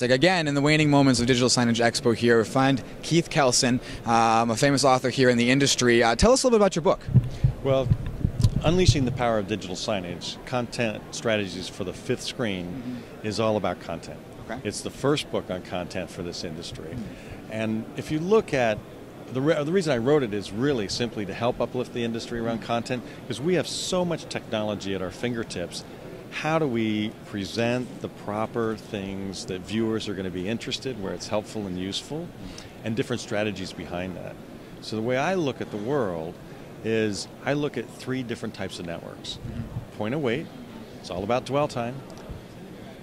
Again, in the waning moments of Digital Signage Expo here, we find Keith Kelsen, a famous author here in the industry. Tell us a little bit about your book. Well, Unleashing the Power of Digital Signage, Content Strategies for the Fifth Screen is all about content. Okay. It's the first book on content for this industry. And if you look at, the reason I wrote it is really simply to help uplift the industry around content, because we have so much technology at our fingertips. How do we present the proper things that viewers are going to be interested, where it's helpful and useful, and different strategies behind that? So the way I look at the world is I look at three different types of networks. Point of wait, it's all about dwell time.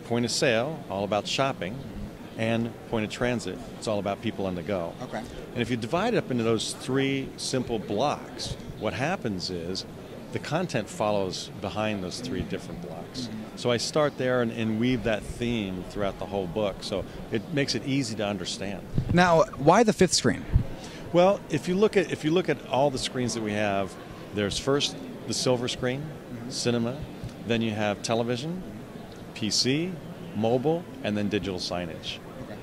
Point of sale, all about shopping. And point of transit, it's all about people on the go. Okay. And if you divide it up into those three simple blocks, what happens is the content follows behind those three different blocks. So I start there and weave that theme throughout the whole book, so it makes it easy to understand. Now, why the fifth screen? Well, if you look at all the screens that we have, there's first the silver screen, cinema, then you have television, PC, mobile, and then digital signage. Okay.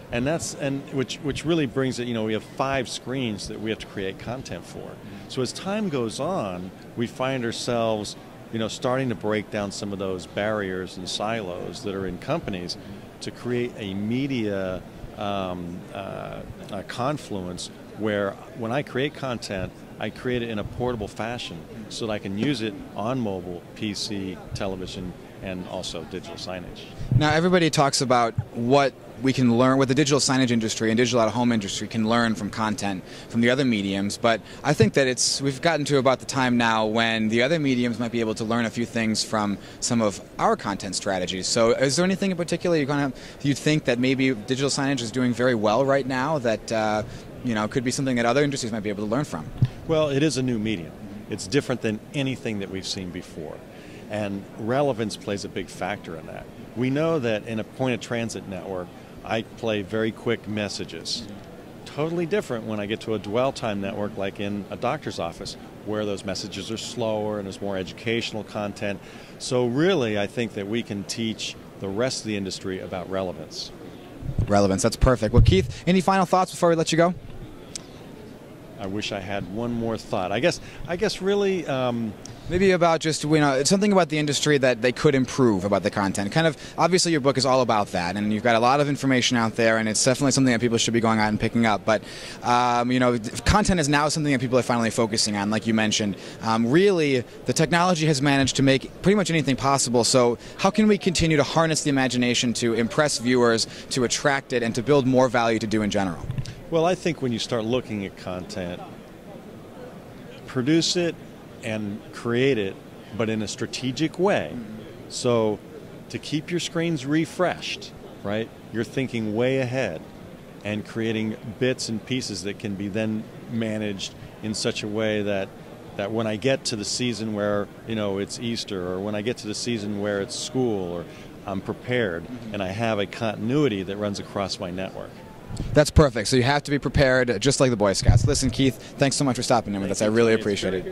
And which really brings it, we have 5 screens that we have to create content for. So as time goes on, we find ourselves, starting to break down some of those barriers and silos that are in companies to create a media confluence where when I create content, I create it in a portable fashion so that I can use it on mobile, PC, television, and also digital signage. Now, everybody talks about what we can learn, what the digital signage industry and digital out-of-home industry can learn from content from the other mediums, but I think that we've gotten to about the time now when the other mediums might be able to learn a few things from some of our content strategies. So is there anything in particular you think that maybe digital signage is doing very well right now that could be something that other industries might be able to learn from? Well, it is a new medium. It's different than anything that we've seen before. And relevance plays a big factor in that. We know that in a point-of-transit network, I play very quick messages. Totally different when I get to a dwell-time network like in a doctor's office, where those messages are slower and there's more educational content. So really, I think that we can teach the rest of the industry about relevance. Relevance, that's perfect. Well, Keith, any final thoughts before we let you go? I wish I had one more thought. I guess really... Maybe about just, something about the industry that they could improve about the content. Obviously your book is all about that, and you've got a lot of information out there, and it's definitely something that people should be going out and picking up. But, content is now something that people are finally focusing on, like you mentioned. Really, the technology has managed to make pretty much anything possible, so how can we continue to harness the imagination to impress viewers, to attract it, and to build more value to do in general? Well, I think when you start looking at content, produce it and create it, but in a strategic way. So to keep your screens refreshed, right? You're thinking way ahead and creating bits and pieces that can be then managed in such a way that when I get to the season where, it's Easter, or when I get to the season where it's school, or I'm prepared and I have a continuity that runs across my network. That's perfect. So you have to be prepared, just like the Boy Scouts. Listen, Keith, thanks so much for stopping in with us. I really appreciate it.